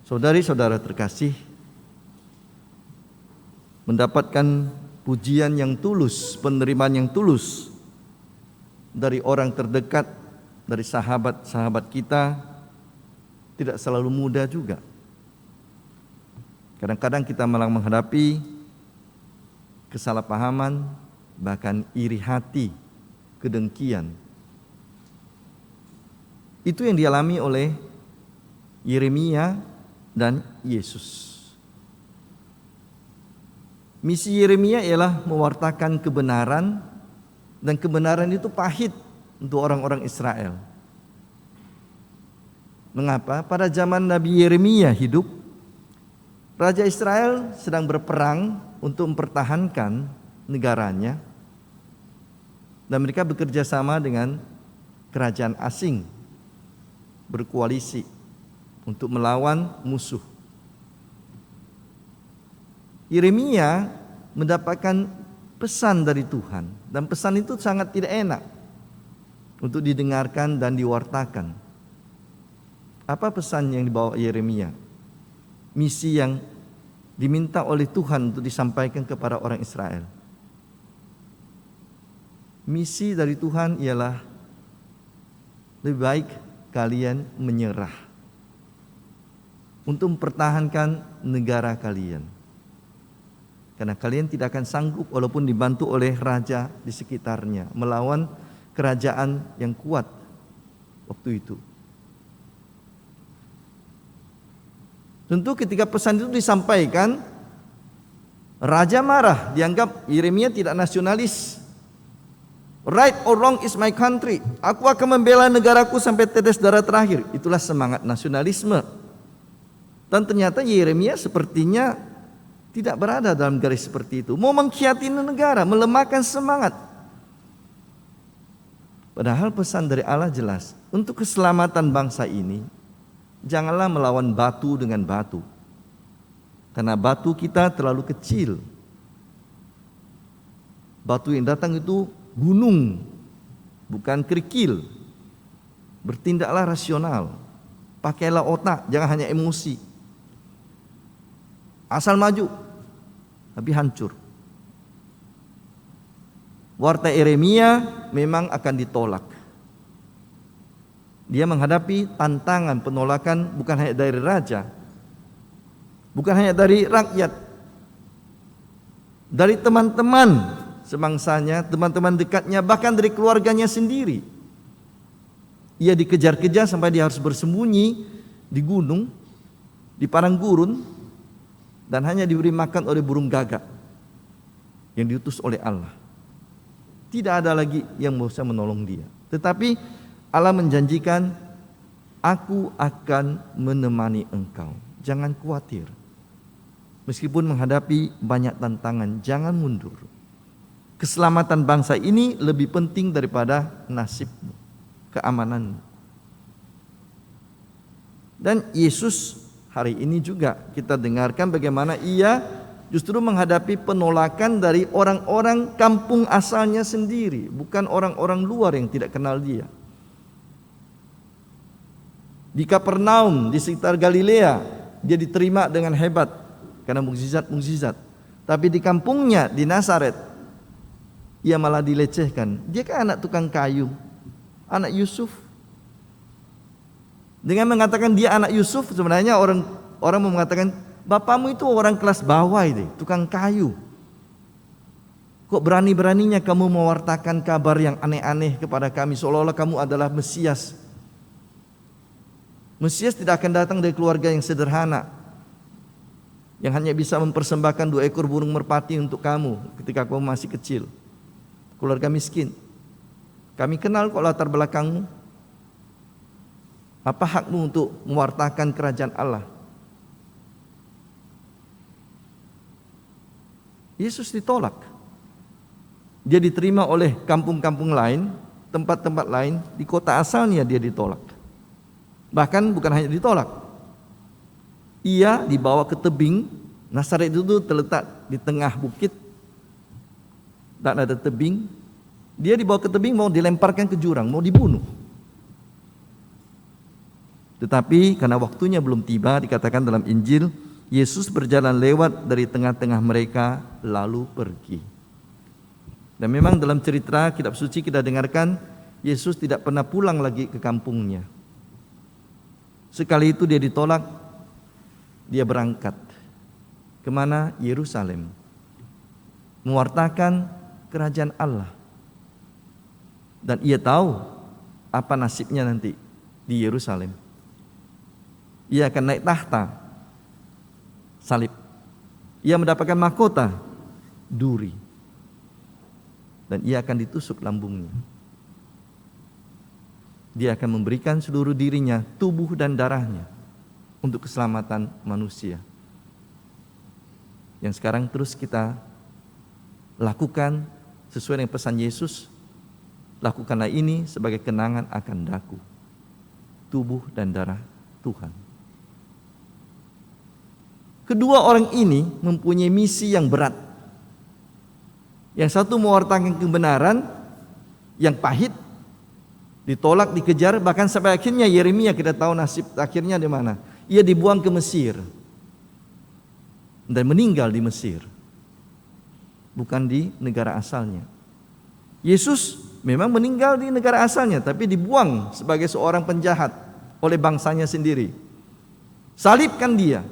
Saudari-saudara terkasih, mendapatkan pujian yang tulus, penerimaan yang tulus dari orang terdekat, dari sahabat-sahabat kita tidak selalu mudah juga. Kadang-kadang kita malah menghadapi kesalahpahaman, bahkan iri hati, kedengkian. Itu yang dialami oleh Yeremia dan Yesus. Misi Yeremia ialah mewartakan kebenaran, dan kebenaran itu pahit untuk orang-orang Israel. Mengapa? Pada zaman Nabi Yeremia hidup, Raja Israel sedang berperang untuk mempertahankan negaranya, dan mereka bekerja sama dengan kerajaan asing, berkoalisi untuk melawan musuh. Yeremia mendapatkan pesan dari Tuhan, dan pesan itu sangat tidak enak untuk didengarkan dan diwartakan. Apa pesan yang dibawa Yeremia? Misi yang diminta oleh Tuhan untuk disampaikan kepada orang Israel. Misi dari Tuhan ialah lebih baik kalian menyerah untuk mempertahankan negara kalian. Karena kalian tidak akan sanggup walaupun dibantu oleh raja di sekitarnya melawan kerajaan yang kuat waktu itu. Tentu ketika pesan itu disampaikan, raja marah, dianggap Yeremia tidak nasionalis. Right or wrong is my country. Aku akan membela negaraku sampai tetes darah terakhir. Itulah semangat nasionalisme. Dan ternyata Yeremia sepertinya tidak berada dalam garis seperti itu. Mau mengkhianati negara, melemahkan semangat. Padahal pesan dari Allah jelas, untuk keselamatan bangsa ini, janganlah melawan batu dengan batu. Karena batu kita terlalu kecil. Batu yang datang itu gunung, bukan kerikil. Bertindaklah rasional. Pakailah otak, jangan hanya emosi. Asal maju, tapi hancur. Warta Yeremia memang akan ditolak. Dia menghadapi tantangan penolakan bukan hanya dari raja, bukan hanya dari rakyat, dari teman-teman semangsanya, teman-teman dekatnya, bahkan dari keluarganya sendiri. Ia dikejar-kejar sampai dia harus bersembunyi di gunung, di padang gurun, dan hanya diberi makan oleh burung gagak yang diutus oleh Allah. Tidak ada lagi yang bisa menolong dia. Tetapi Allah menjanjikan, aku akan menemani engkau. Jangan khawatir. Meskipun menghadapi banyak tantangan, jangan mundur. Keselamatan bangsa ini lebih penting daripada nasibmu, keamananmu. Dan Yesus hari ini juga kita dengarkan bagaimana ia justru menghadapi penolakan dari orang-orang kampung asalnya sendiri, bukan orang-orang luar yang tidak kenal dia. Di Kapernaum, di sekitar Galilea, dia diterima dengan hebat karena mukjizat-mukjizat. Tapi di kampungnya, di Nazaret, ia malah dilecehkan. Dia kan anak tukang kayu, anak Yusuf. Dengan mengatakan dia anak Yusuf, sebenarnya orang mau mengatakan, bapakmu itu orang kelas bawah itu, tukang kayu. Kok berani-beraninya kamu mewartakan kabar yang aneh-aneh kepada kami, seolah-olah kamu adalah Mesias. Mesias tidak akan datang dari keluarga yang sederhana, yang hanya bisa mempersembahkan 2 ekor burung merpati untuk kamu ketika kamu masih kecil. Keluarga miskin. Kami kenal kok latar belakangmu. Apa hakmu untuk mewartakan kerajaan Allah? Yesus ditolak. Dia diterima oleh kampung-kampung lain, tempat-tempat lain, di kota asalnya dia ditolak. Bahkan bukan hanya ditolak, ia dibawa ke tebing. Nazaret itu terletak di tengah bukit dan ada tebing. Dia dibawa ke tebing, mau dilemparkan ke jurang, mau dibunuh. Tetapi karena waktunya belum tiba, dikatakan dalam Injil, Yesus berjalan lewat dari tengah-tengah mereka lalu pergi. Dan memang dalam cerita kitab suci kita dengarkan Yesus tidak pernah pulang lagi ke kampungnya. Sekali itu dia ditolak, dia berangkat. Kemana? Yerusalem. Mewartakan kerajaan Allah. Dan ia tahu apa nasibnya nanti di Yerusalem. Ia akan naik tahta, salib. Ia mendapatkan mahkota, duri. Dan ia akan ditusuk lambungnya. Dia akan memberikan seluruh dirinya, tubuh dan darahnya untuk keselamatan manusia. Yang sekarang terus kita lakukan sesuai dengan pesan Yesus. Lakukanlah ini sebagai kenangan akan daku, tubuh dan darah Tuhan. Kedua orang ini mempunyai misi yang berat. Yang satu mewartakan kebenaran yang pahit, ditolak, dikejar, bahkan sampai akhirnya Yeremia kita tahu nasib akhirnya di mana. Ia dibuang ke Mesir dan meninggal di Mesir, bukan di negara asalnya. Yesus memang meninggal di negara asalnya, tapi dibuang sebagai seorang penjahat oleh bangsanya sendiri. Salibkan dia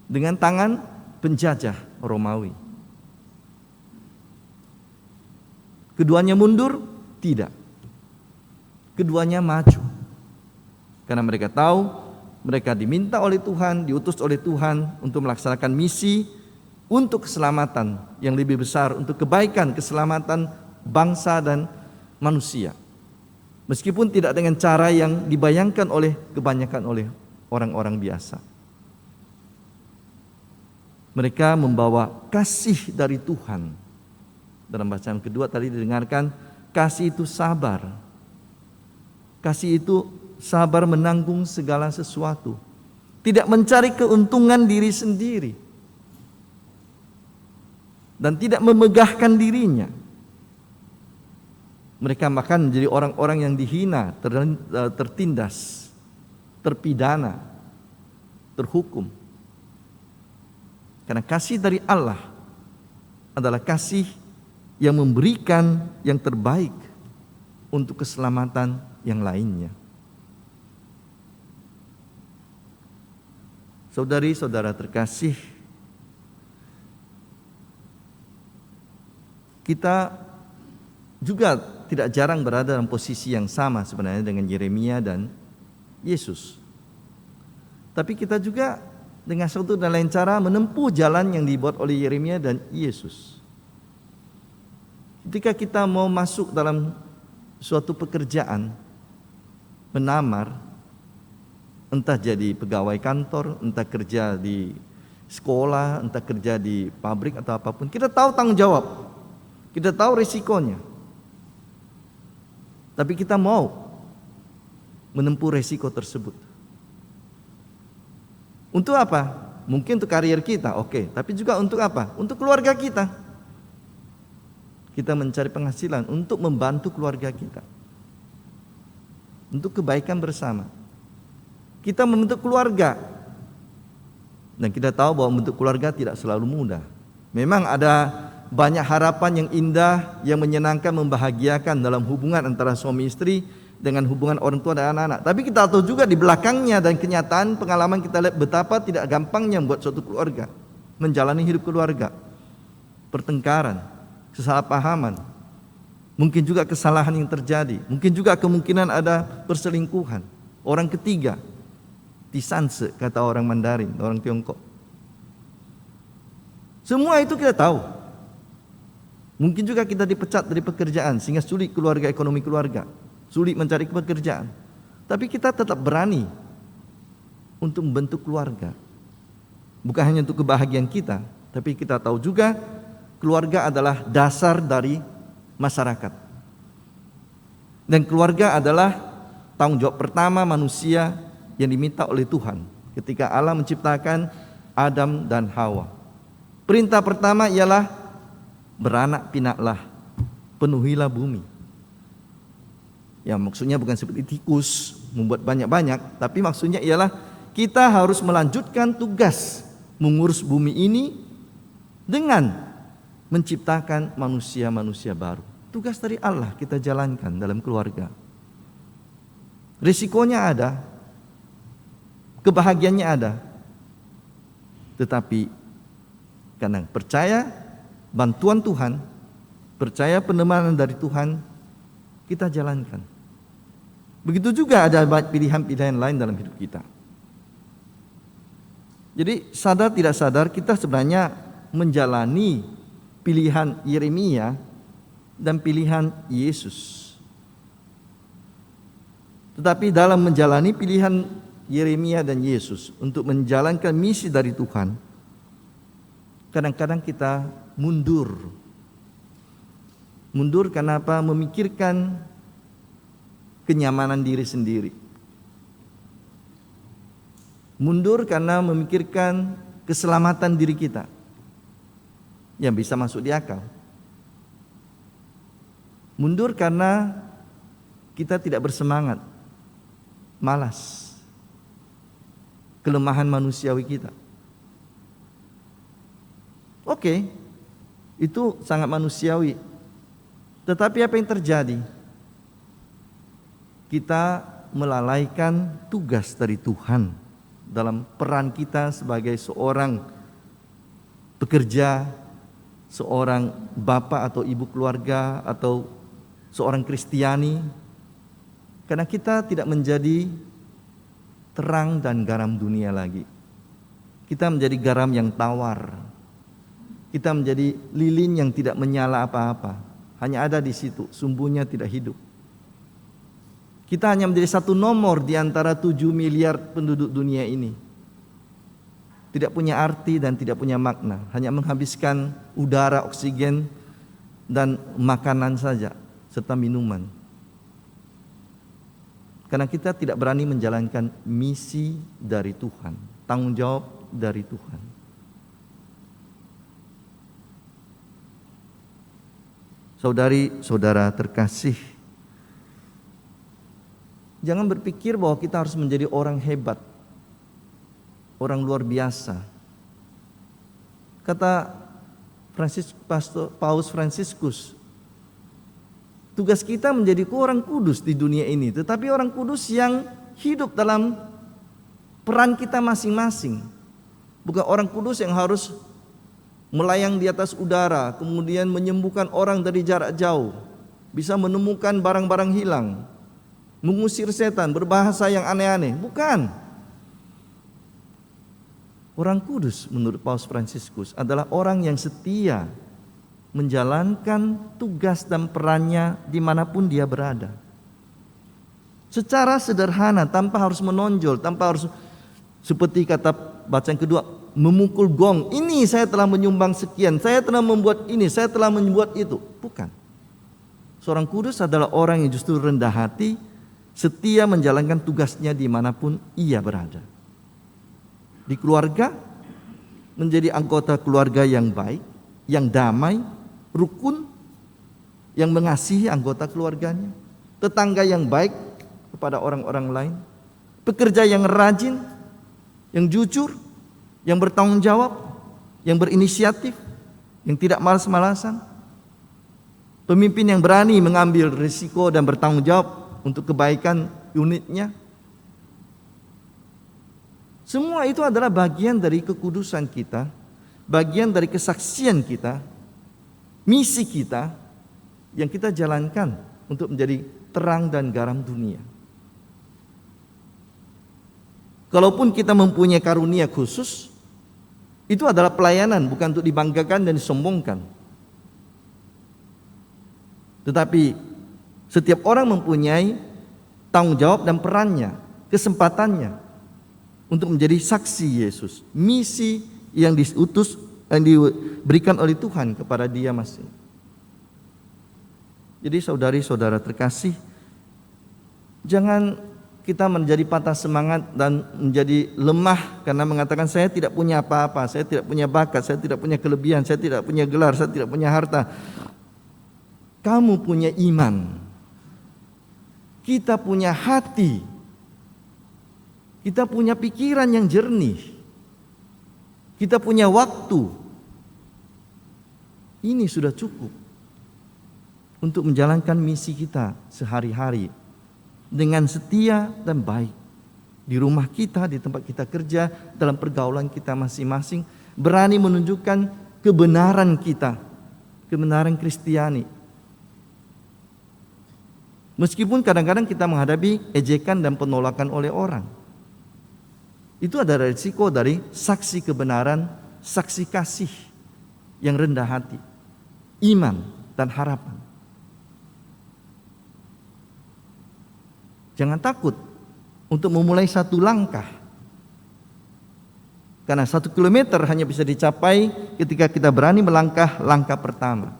dengan tangan penjajah Romawi. Keduanya mundur? Tidak. Keduanya maju. Karena mereka tahu mereka diminta oleh Tuhan, diutus oleh Tuhan untuk melaksanakan misi untuk keselamatan yang lebih besar, untuk kebaikan, keselamatan bangsa dan manusia. Meskipun tidak dengan cara yang dibayangkan oleh kebanyakan oleh orang-orang biasa. Mereka membawa kasih dari Tuhan. Dalam bacaan kedua tadi didengarkan, kasih itu sabar. Kasih itu sabar menanggung segala sesuatu. Tidak mencari keuntungan diri sendiri. Dan tidak memegahkan dirinya. Mereka bahkan menjadi orang-orang yang dihina, tertindas, terpidana, terhukum. Karena kasih dari Allah adalah kasih yang memberikan yang terbaik untuk keselamatan yang lainnya. Saudari-saudara terkasih, kita juga tidak jarang berada dalam posisi yang sama sebenarnya dengan Yeremia dan Yesus. Tapi kita juga dengan satu dan lain cara menempuh jalan yang dibuat oleh Yeremia dan Yesus. Ketika kita mau masuk dalam suatu pekerjaan, menamar, entah jadi pegawai kantor, entah kerja di sekolah, entah kerja di pabrik atau apapun, kita tahu tanggung jawab, kita tahu risikonya. Tapi kita mau menempuh risiko tersebut. Untuk apa? Mungkin untuk karier kita, oke. Tapi juga untuk apa? Untuk keluarga kita. Kita mencari penghasilan untuk membantu keluarga kita. Untuk kebaikan bersama. Kita membentuk keluarga. Dan kita tahu bahwa membentuk keluarga tidak selalu mudah. Memang ada banyak harapan yang indah, yang menyenangkan, membahagiakan dalam hubungan antara suami istri, dengan hubungan orang tua dan anak-anak. Tapi kita tahu juga di belakangnya dan kenyataan pengalaman kita lihat betapa tidak gampangnya membuat suatu keluarga, menjalani hidup keluarga. Pertengkaran, kesalahpahaman, mungkin juga kesalahan yang terjadi, mungkin juga kemungkinan ada perselingkuhan, orang ketiga, tisanse kata orang Mandarin, orang Tiongkok. Semua itu kita tahu. Mungkin juga kita dipecat dari pekerjaan sehingga sulit keluarga, ekonomi keluarga, sulit mencari pekerjaan. Tapi kita tetap berani untuk membentuk keluarga. Bukan hanya untuk kebahagiaan kita, tapi kita tahu juga keluarga adalah dasar dari masyarakat. Dan keluarga adalah tanggung jawab pertama manusia yang diminta oleh Tuhan ketika Allah menciptakan Adam dan Hawa. Perintah pertama ialah beranak pinaklah, penuhilah bumi. Ya maksudnya bukan seperti tikus membuat banyak-banyak, tapi maksudnya ialah kita harus melanjutkan tugas mengurus bumi ini dengan menciptakan manusia-manusia baru. Tugas dari Allah kita jalankan dalam keluarga. Risikonya ada, kebahagiaannya ada. Tetapi karena percaya bantuan Tuhan, percaya penemanan dari Tuhan, kita jalankan. Begitu juga ada pilihan-pilihan lain dalam hidup kita. Jadi sadar tidak sadar kita sebenarnya menjalani pilihan Yeremia dan pilihan Yesus. Tetapi dalam menjalani pilihan Yeremia dan Yesus untuk menjalankan misi dari Tuhan, kadang-kadang kita mundur. Mundur karena apa? Memikirkan kenyamanan diri sendiri. Mundur karena memikirkan keselamatan diri kita yang bisa masuk di akal. Mundur karena kita tidak bersemangat, malas, kelemahan manusiawi kita. Oke, itu sangat manusiawi. Tetapi apa yang terjadi? Kita melalaikan tugas dari Tuhan dalam peran kita sebagai seorang pekerja, seorang bapak atau ibu keluarga, atau seorang Kristiani. Karena kita tidak menjadi terang dan garam dunia lagi. Kita menjadi garam yang tawar. Kita menjadi lilin yang tidak menyala apa-apa. Hanya ada di situ, sumbunya tidak hidup. Kita hanya menjadi satu nomor di antara 7 miliar penduduk dunia ini. Tidak punya arti dan tidak punya makna. Hanya menghabiskan udara, oksigen, dan makanan saja, serta minuman. Karena kita tidak berani menjalankan misi dari Tuhan, tanggung jawab dari Tuhan. Saudari-saudara terkasih, jangan berpikir bahwa kita harus menjadi orang hebat, orang luar biasa. Kata Paus Fransiskus, tugas kita menjadi orang kudus di dunia ini, tetapi orang kudus yang hidup dalam peran kita masing-masing. Bukan orang kudus yang harus melayang di atas udara, kemudian menyembuhkan orang dari jarak jauh, bisa menemukan barang-barang hilang, mengusir setan, berbahasa yang aneh-aneh. Bukan. Orang kudus menurut Paus Fransiskus adalah orang yang setia menjalankan tugas dan perannya dimanapun dia berada. Secara sederhana, tanpa harus menonjol, tanpa harus seperti kata bacaan kedua, memukul gong. Ini saya telah menyumbang sekian, saya telah membuat ini, saya telah membuat itu. Bukan. Seorang kudus adalah orang yang justru rendah hati, setia menjalankan tugasnya dimanapun ia berada. Di keluarga, menjadi anggota keluarga yang baik, yang damai, rukun, yang mengasihi anggota keluarganya, tetangga yang baik kepada orang-orang lain, pekerja yang rajin, yang jujur, yang bertanggung jawab, yang berinisiatif, yang tidak malas-malasan, pemimpin yang berani mengambil risiko dan bertanggung jawab untuk kebaikan unitnya. Semua itu adalah bagian dari kekudusan kita, bagian dari kesaksian kita, misi kita yang kita jalankan untuk menjadi terang dan garam dunia. Kalaupun kita mempunyai karunia khusus, itu adalah pelayanan, bukan untuk dibanggakan dan disombongkan. Tetapi setiap orang mempunyai tanggung jawab dan perannya, kesempatannya untuk menjadi saksi Yesus, misi yang diutus yang diberikan oleh Tuhan kepada dia masing. Jadi saudari-saudara terkasih, jangan kita menjadi patah semangat dan menjadi lemah karena mengatakan saya tidak punya apa-apa, saya tidak punya bakat, saya tidak punya kelebihan, saya tidak punya gelar, saya tidak punya harta. Kamu punya iman. kita punya hati, kita punya pikiran yang jernih, kita punya waktu. Ini sudah cukup untuk menjalankan misi kita sehari-hari dengan setia dan baik. Di rumah kita, di tempat kita kerja, dalam pergaulan kita masing-masing, berani menunjukkan kebenaran kita, kebenaran Kristiani. Meskipun kadang-kadang kita menghadapi ejekan dan penolakan oleh orang. Itu ada risiko dari saksi kebenaran, saksi kasih yang rendah hati, iman dan harapan. Jangan takut untuk memulai satu langkah. Karena 1 kilometer hanya bisa dicapai ketika kita berani melangkah langkah pertama.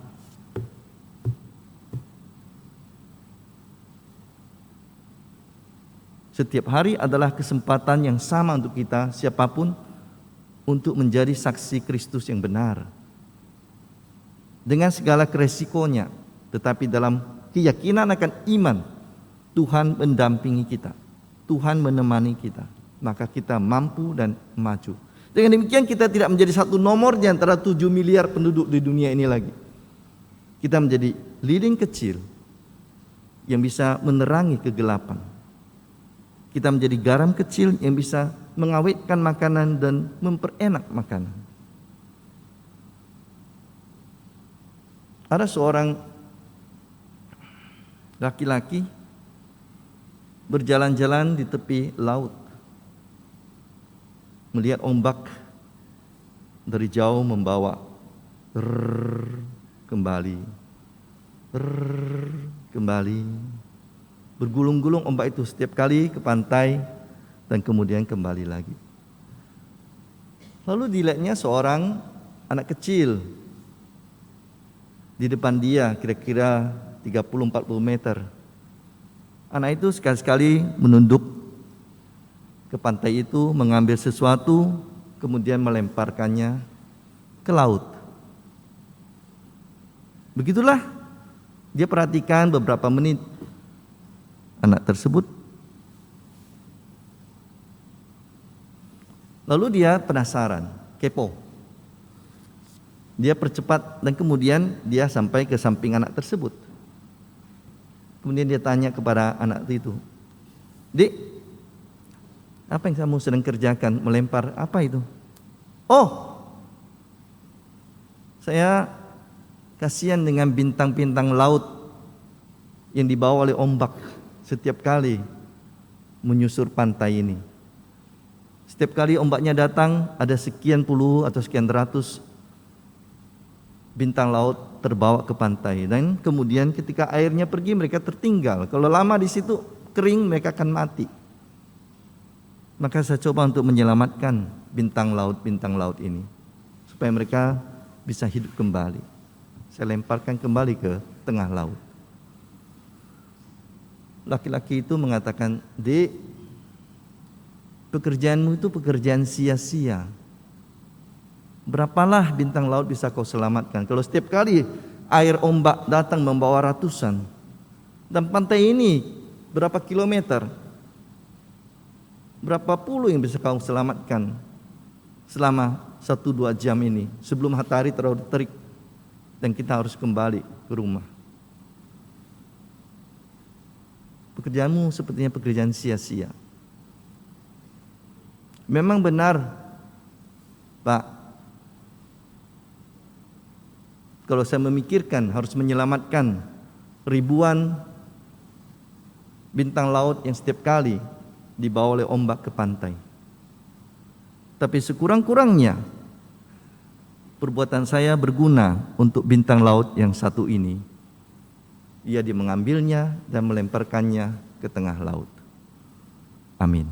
Setiap hari adalah kesempatan yang sama untuk kita, siapapun, untuk menjadi saksi Kristus yang benar. Dengan segala resikonya, tetapi dalam keyakinan akan iman, Tuhan mendampingi kita, Tuhan menemani kita, maka kita mampu dan maju. Dengan demikian kita tidak menjadi satu nomor di antara 7 miliar penduduk di dunia ini lagi. Kita menjadi lilin kecil yang bisa menerangi kegelapan. Kita menjadi garam kecil yang bisa mengawetkan makanan dan memperenak makanan. Ada seorang laki-laki berjalan-jalan di tepi laut, melihat ombak dari jauh membawa kembali, bergulung-gulung ombak itu setiap kali ke pantai dan kemudian kembali lagi. Lalu dilihatnya seorang anak kecil di depan dia, kira-kira 30-40 meter. Anak itu sekali-sekali menunduk ke pantai itu, mengambil sesuatu, kemudian melemparkannya ke laut. Begitulah dia perhatikan beberapa menit anak tersebut. Lalu dia penasaran, kepo. Dia percepat dan kemudian dia sampai ke samping anak tersebut. Kemudian dia tanya kepada anak itu, "Dek, apa yang kamu sedang kerjakan? Melempar apa itu?" "Oh, saya kasihan dengan bintang-bintang laut yang dibawa oleh ombak setiap kali menyusur pantai ini. Setiap kali ombaknya datang, ada sekian puluh atau sekian ratus bintang laut terbawa ke pantai, dan kemudian ketika airnya pergi mereka tertinggal. Kalau lama di situ kering mereka akan mati. Maka saya coba untuk menyelamatkan bintang laut ini supaya mereka bisa hidup kembali. Saya lemparkan kembali ke tengah laut." Laki-laki itu mengatakan, "Dek, pekerjaanmu itu pekerjaan sia-sia. Berapalah bintang laut bisa kau selamatkan kalau setiap kali air ombak datang membawa ratusan? Dan pantai ini berapa kilometer? Berapa puluh yang bisa kau selamatkan selama 1-2 jam ini sebelum matahari terlalu terik dan kita harus kembali ke rumah? Pekerjaanmu sepertinya pekerjaan sia-sia." Memang benar, Pak. Kalau saya memikirkan harus menyelamatkan ribuan bintang laut yang setiap kali dibawa oleh ombak ke pantai. Tapi sekurang-kurangnya perbuatan saya berguna untuk bintang laut yang satu ini. Ia mengambilnya dan melemparkannya ke tengah laut. Amin.